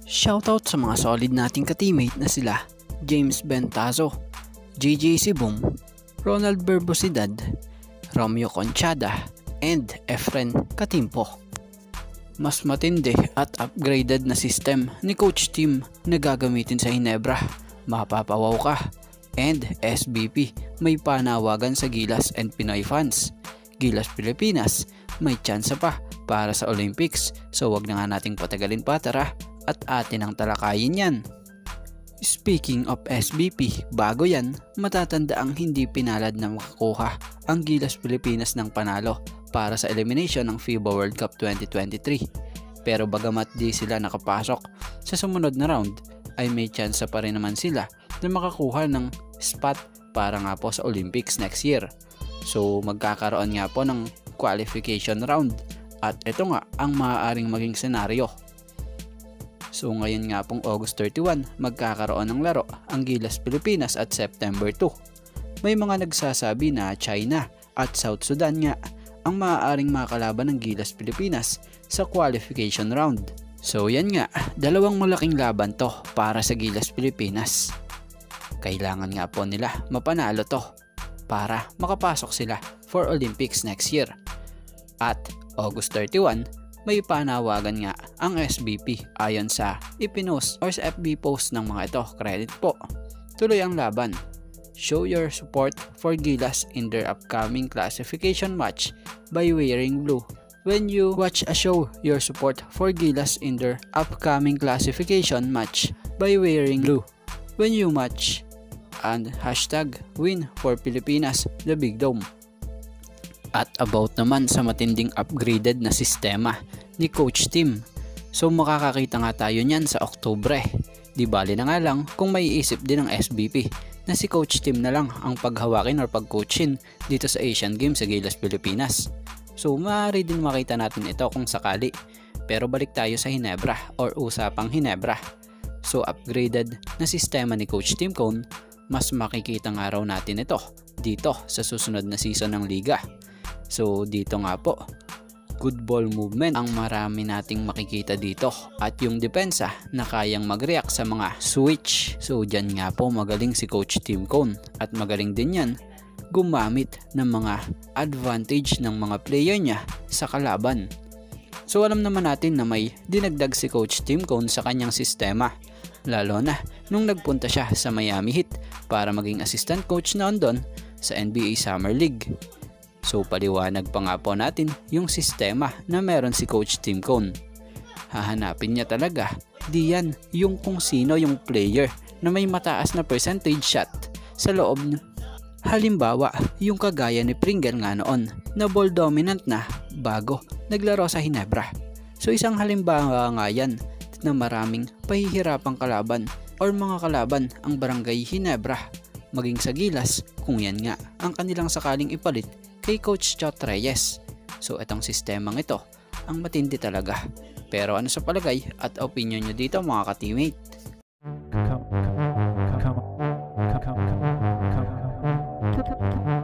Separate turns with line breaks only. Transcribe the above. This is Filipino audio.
Shoutout sa mga solid nating ka-teammate na sila James Bentazo, JJ Sibong, Ronald Berbosidad, Romeo Conchada, and Efren Katimpo. Mas matindi at upgraded na system ni Coach Tim na gagamitin sa Hinebra, mapapawaw ka, and SBP may panawagan sa Gilas and Pinoy fans. Gilas Pilipinas may tsansa pa para sa Olympics, so wag na nga nating patagalin pa, tara at atin ang talakayin yan. Speaking of SBP, bago yan, matatanda ang hindi pinalad na makakuha ang Gilas Pilipinas ng panalo para sa elimination ng FIBA World Cup 2023. Pero bagamat di sila nakapasok sa sumunod na round, ay may tsansa pa rin naman sila na makakuha ng spot para nga po sa Olympics next year. So magkakaroon nga po ng qualification round at ito nga ang maaaring maging senaryo. So ngayon nga pong August 31, magkakaroon ng laro ang Gilas Pilipinas at September 2. May mga nagsasabi na China at South Sudan nga ang maaaring makalaban ng Gilas Pilipinas sa qualification round. So yan nga, dalawang malaking laban to para sa Gilas Pilipinas. Kailangan nga po nila mapanalo to para makapasok sila for Olympics next year. At August 31, may panawagan nga ang SBP ayon sa ipinost or sa FB post ng mga ito. Credit po. Tuloy ang laban. Show your support for Gilas in their upcoming classification match by wearing blue. When you watch a show your support for Gilas in their upcoming classification match by wearing blue. When you match and hashtag win for Pilipinas the Big Dome. At about naman sa matinding upgraded na sistema ni Coach Tim. So makakakita nga tayo niyan sa Oktubre. Di bali na nga lang kung may isip din ng SBP na si Coach Tim na lang ang paghawakin or pagcoachin dito sa Asian Games sa Gilas Pilipinas. So maaari din makita natin ito kung sakali. Pero balik tayo sa Hinebra or usapang Hinebra. So upgraded na sistema ni Coach Tim Cone, mas makikita nga raw natin ito dito sa susunod na season ng liga. So dito nga po, good ball movement ang marami nating makikita dito at yung depensa na kayang mag-react sa mga switch. So dyan nga po magaling si Coach Tim Cone at magaling din yan gumamit ng mga advantage ng mga player niya sa kalaban. So alam naman natin na may dinagdag si Coach Tim Cone sa kanyang sistema, lalo na nung nagpunta siya sa Miami Heat para maging assistant coach noon doon sa NBA Summer League. So paliwanag pa nga po natin yung sistema na meron si Coach Tim Cone. Hahanapin niya talaga diyan yung kung sino yung player na may mataas na percentage shot sa loob. Halimbawa, yung kagaya ni Pringle nga noon na ball dominant na bago naglaro sa Hinebra. So isang halimbawa nga yan na maraming pahihirapang kalaban or mga kalaban ang Barangay Hinebra maging sa Gilas kung yan nga ang kanilang sakaling ipalit kay Coach Chot Reyes. So itong sistemang ito ang matindi talaga. Pero ano sa palagay at opinion nyo dito mga ka-teammate?
Come.